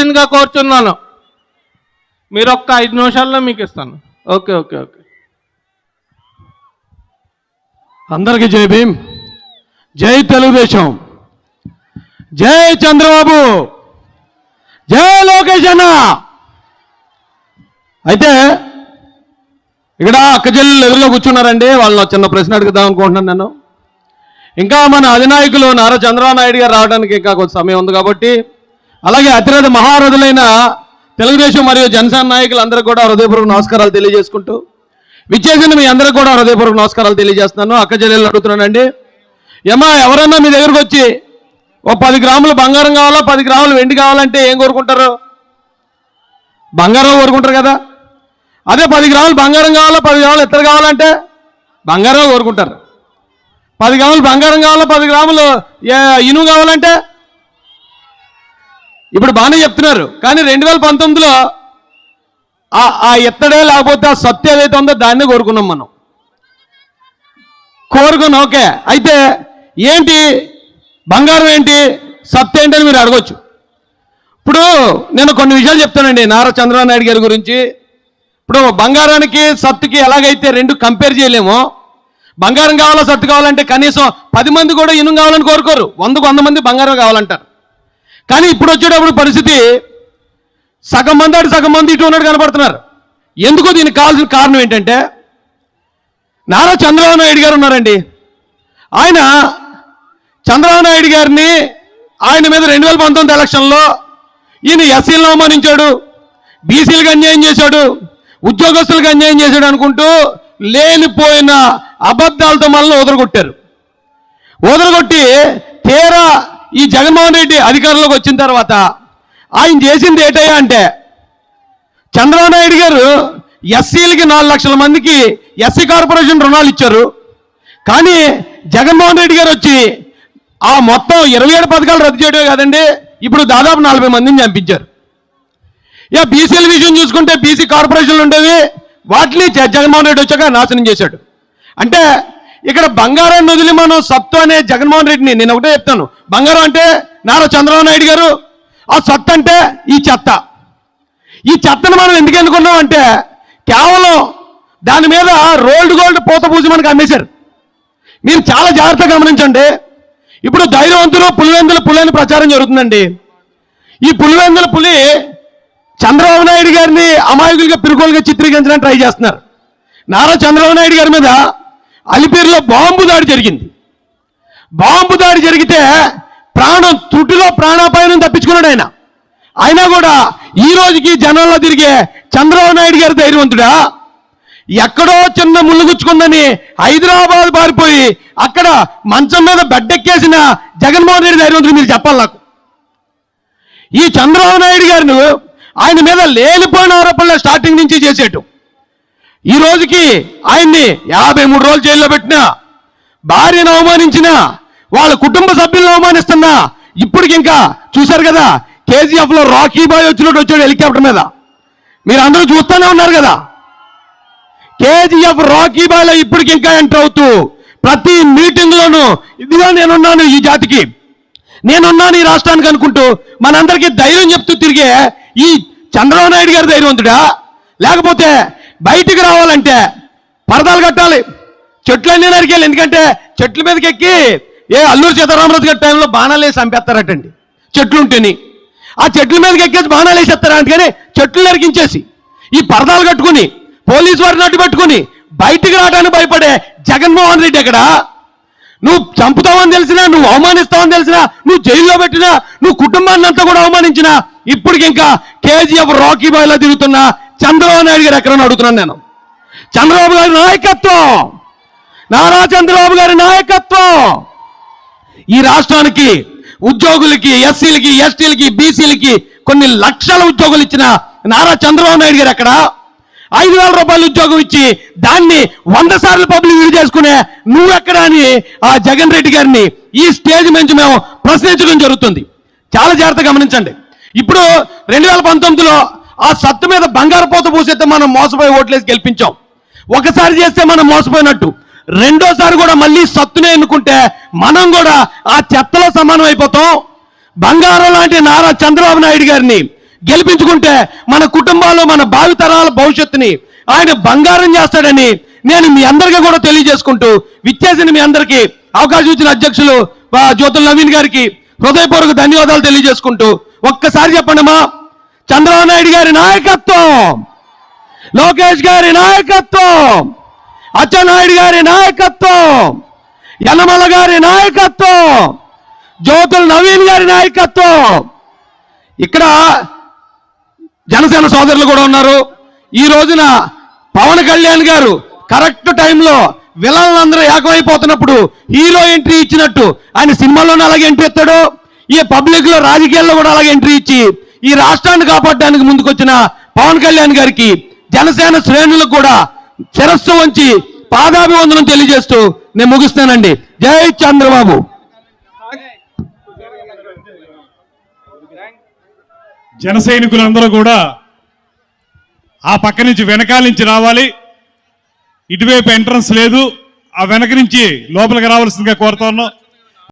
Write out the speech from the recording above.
మాట్లాడవలసిందిగా కోరుచున్నాను. మీరు ఒక్క 5 నిమిషాల్లో మీకు ఇస్తాను. Okay okay okay. అందరికీ జై భీమ్, జై తెలుగుదేశం, జై చంద్రబాబు, జై లోకేష్ అన్న. అయితే ఇక్కడ అక్కచెల్లెలు ఎదురుగా కూర్చున్నారండి. వాళ్ళని చిన్న ప్రశ్న అడుగుదాం అనుకుంటున్నాను నేను. ఇంకా మన అధినాయకులు నారా చంద్రబాబు నాయుడు గారు రావడానికి ఇంకా కొంత సమయం ఉంది కాబట్టి, అలాగే అతిరథ మహారథులైన తెలుగుదేశం మరియు జనసేన నాయకులు అందరికీ కూడా హృదయపూర్వక నమస్కారాలు తెలియజేసుకుంటూ, విచ్చేసిన మీ అందరికీ కూడా హృదయపూర్వక నమస్కారాలు తెలియజేస్తున్నాను. అక్క చెల్లెలు అడుగుతున్నానండి, ఏమా ఎవరన్నా మీ దగ్గరకు వచ్చి ఓ 10 గ్రాములు బంగారం కావాలా, 10 గ్రాములు వెండి కావాలంటే ఏం కోరుకుంటారు? బంగారం కోరుకుంటారు కదా. అదే 10 గ్రాములు బంగారం కావాలా, 10 గ్రాములు ఇత్తడి కావాలంటే బంగారం కోరుకుంటారు. 10 గ్రాములు బంగారం కావాలా, 10 గ్రాములు ఇనుము కావాలంటే ఇప్పుడు బాగానే చెప్తున్నారు. కానీ 2019లో ఆ ఎత్తడే లేకపోతే ఆ సత్తు ఏదైతే ఉందో దాన్నే కోరుకున్నాం మనం. కోరుకున్నాం ఓకే. అయితే ఏంటి బంగారం ఏంటి, సత్తు ఏంటి అని మీరు అడగొచ్చు. ఇప్పుడు నేను కొన్ని విషయాలు చెప్తానండి నారా చంద్రబాబు నాయుడు గారి గురించి. ఇప్పుడు బంగారానికి సత్తుకి ఎలాగైతే రెండు కంపేర్ చేయలేమో, బంగారం కావాలా సత్తు కావాలంటే కనీసం 10 మంది కూడా ఇనుము కావాలని కోరుకోరు, 100కు 100 మంది బంగారం కావాలంటారు. కానీ ఇప్పుడు వచ్చేటప్పుడు పరిస్థితి సగం మంది అటు సగం మంది ఇటు ఉన్నట్టు కనపడుతున్నారు. ఎందుకు దీనికి కావాల్సిన కారణం ఏంటంటే, నారా చంద్రబాబు నాయుడు గారు ఉన్నారండి. ఆయన చంద్రబాబు నాయుడు గారిని ఆయన మీద 2019 ఎలక్షన్లో ఈయన ఎస్సీలను అవమానించాడు, బీసీలకు అన్యాయం చేశాడు, ఉద్యోగస్తులకు అన్యాయం చేశాడు అనుకుంటూ లేనిపోయిన అబద్ధాలతో మనల్ని వదలగొట్టారు. వదలగొట్టి తీరా ఈ జగన్మోహన్ రెడ్డి అధికారంలోకి వచ్చిన తర్వాత ఆయన చేసింది ఏంటయ్యా అంటే, చంద్రబాబు నాయుడు గారు ఎస్సీలకి 4 లక్షల మందికి ఎస్సీ కార్పొరేషన్ రుణాలు ఇచ్చారు. కానీ జగన్మోహన్ రెడ్డి గారు వచ్చి ఆ మొత్తం 27 పథకాలు రద్దు చేయడమే కాదండి, ఇప్పుడు దాదాపు 40 మందిని చంపించారు. ఇక బీసీల విషయం చూసుకుంటే బీసీ కార్పొరేషన్లు ఉండేవి, వాటిని జగన్మోహన్ రెడ్డి వచ్చాక నాశనం చేశాడు. అంటే ఇక్కడ బంగారాన్ని వదిలి మనం సత్తు అనే జగన్మోహన్ రెడ్డిని, నేను ఒకటే చెప్తాను, బంగారం అంటే నారా చంద్రబాబు నాయుడు గారు, ఆ సత్తు అంటే ఈ చెత్త. ఈ చెత్తను మనం ఎందుకు ఎన్నుకున్నాం అంటే, కేవలం దాని మీద రోల్డ్ గోల్డ్ పూత పూసి మనకు అమ్మేశారు. మీరు చాలా జాగ్రత్తగా గమనించండి. ఇప్పుడు ధైర్యవంతులు పులివెందుల పులి అని ప్రచారం జరుగుతుందండి. ఈ పులివెందుల పులి చంద్రబాబు నాయుడు గారిని అమాయకులుగా పిరుగోలుగా చిత్రీకరించడానికి ట్రై చేస్తున్నారు. నారా చంద్రబాబు నాయుడు గారి మీద అలిపిరిలో బాంబు దాడి జరిగింది. బాంబు దాడి జరిగితే ప్రాణం తుటిలో ప్రాణాపాయం తప్పించుకున్నాడు ఆయన. అయినా కూడా ఈ రోజుకి జనంలో తిరిగే చంద్రబాబు నాయుడు గారి ధైర్యవంతుడా? ఎక్కడో చిన్న ముళ్ళుగుచ్చుకుందని హైదరాబాద్ పారిపోయి అక్కడ మంచం మీద బెడ్డెక్కేసిన జగన్మోహన్ రెడ్డి ధైర్యవంతుడు మీరు చెప్పాలి నాకు. ఈ చంద్రబాబు నాయుడు గారిని ఆయన మీద లేనిపోయిన ఆరోపణలు స్టార్టింగ్ నుంచి చేసేటు ఈ రోజుకి ఆయన్ని 53 రోజులు జైల్లో పెట్టినా, భార్యను అవమానించినా, వాళ్ళ కుటుంబ సభ్యులను అవమానిస్తున్నా, ఇప్పటికి ఇంకా చూశారు కదా కేజీఎఫ్లో రాకీ బాయ్ వచ్చినట్టు వచ్చాడు హెలికాప్టర్ మీద, మీరు అందరూ చూస్తూనే ఉన్నారు కదా. కేజీఎఫ్ రాకీ బాయ్లో ఇప్పటికి ఇంకా ఎంటర్ అవుతూ ప్రతి మీటింగ్లోనూ ఇదిగా నేనున్నాను ఈ జాతికి, నేనున్నాను ఈ రాష్ట్రానికి అనుకుంటూ మనందరికీ ధైర్యం చెప్తూ తిరిగే ఈ చంద్రబాబు నాయుడు గారి ధైర్యవంతుడా? లేకపోతే బయటికి రావాలంటే పరదాలు కట్టాలి, చెట్లన్నీ నరికేయాలి. ఎందుకంటే చెట్ల మీదకి ఎక్కి అల్లూరు సీతారామరాజు గారి టైంలో బాణాలు వేసి చంపేస్తారటండి చెట్లుంటేని. ఆ చెట్ల మీదకి ఎక్కేసి బాణాలు వేసేస్తారా అందుకని చెట్లు నరికించేసి ఈ పరదాలు కట్టుకుని పోలీసు వారిని అడ్డు పెట్టుకుని బయటికి రావడానికి భయపడే జగన్మోహన్ రెడ్డి ఎక్కడ? నువ్వు చంపుతావని తెలిసినా, నువ్వు అవమానిస్తావని తెలిసినా, నువ్వు జైల్లో పెట్టినా, నువ్వు కుటుంబాన్ని అంతా కూడా అవమానించినా, ఇప్పటికి ఇంకా కేజీఎఫ్ రాకీ బాయ్లో తిరుగుతున్న చంద్రబాబు నాయుడు గారు ఎక్కడని అడుగుతున్నాను నేను. చంద్రబాబు గారి నాయకత్వం, నారా చంద్రబాబు గారి నాయకత్వం ఈ రాష్ట్రానికి ఉద్యోగులకి, ఎస్సీలకి, ఎస్టీలకి, బీసీలకి కొన్ని లక్షల ఉద్యోగులు ఇచ్చిన నారా చంద్రబాబు నాయుడు గారు ఎక్కడ? 5,000 రూపాయలు ఉద్యోగం ఇచ్చి దాన్ని 100 సార్లు పబ్లిక్ యూజ్ చేసుకునే నువ్వెక్కడ అని ఆ జగన్ రెడ్డి గారిని ఈ స్టేజ్ నుంచి మేము ప్రశ్నించడం జరుగుతుంది. చాలా జాగ్రత్తగా గమనించండి. ఇప్పుడు 2019లో ఆ సత్తు మీద బంగారు పోత పూసేస్తే మనం మోసపోయి ఓట్లేసి గెలిపించాం. ఒకసారి చేస్తే మనం మోసపోయినట్టు, రెండోసారి కూడా మళ్ళీ సత్తునే ఎన్నుకుంటే మనం కూడా ఆ చెత్తలో సమానం అయిపోతాం. బంగారం లాంటి నారా చంద్రబాబు నాయుడు గారిని గెలిపించుకుంటే మన కుటుంబాలు మన భావితరాల భవిష్యత్తుని ఆయన బంగారం చేస్తాడని నేను మీ అందరికీ కూడా తెలియజేసుకుంటూ విచ్చేసిన మీ అందరికీ అవకాశం ఇచ్చిన అధ్యక్షులు జ్యోతుల నవీన్ గారికి హృదయపూర్వక ధన్యవాదాలు తెలియజేసుకుంటూ ఒక్కసారి చెప్పండి మా చంద్రబాబు నాయుడు గారి నాయకత్వం, లోకేష్ గారి నాయకత్వం, అచ్చెన్నాయుడు గారి నాయకత్వం, యనమల గారి నాయకత్వం, జ్యోతుల నవీన్ గారి నాయకత్వం. ఇక్కడ జనసేన సోదరులు కూడా ఉన్నారు. ఈ రోజున పవన్ కళ్యాణ్ గారు కరెక్ట్ టైంలో విలన్లందరూ ఏకమైపోతున్నప్పుడు హీరో ఎంట్రీ ఇచ్చినట్టు ఆయన సినిమాలోనే అలాగే ఎంట్రీ ఇస్తాడు, ఈ పబ్లిక్ లో రాజకీయాల్లో కూడా అలాగే ఎంట్రీ ఇచ్చి ఈ రాష్ట్రాన్ని కాపాడడానికి ముందుకొచ్చిన పవన్ కళ్యాణ్ గారికి జనసేన శ్రేణులకు కూడా శిరస్సు వంచి పాదాభివందనం తెలియజేస్తూ నేను ముగిస్తానండి. జై చంద్రబాబు. జన సైనికులందరూ కూడా ఆ పక్క నుంచి వెనకాల నుంచి రావాలి. ఇటువైపు ఎంట్రన్స్ లేదు, ఆ వెనక నుంచి లోపలికి రావాల్సిందిగా కోరుతా ఉన్నాం.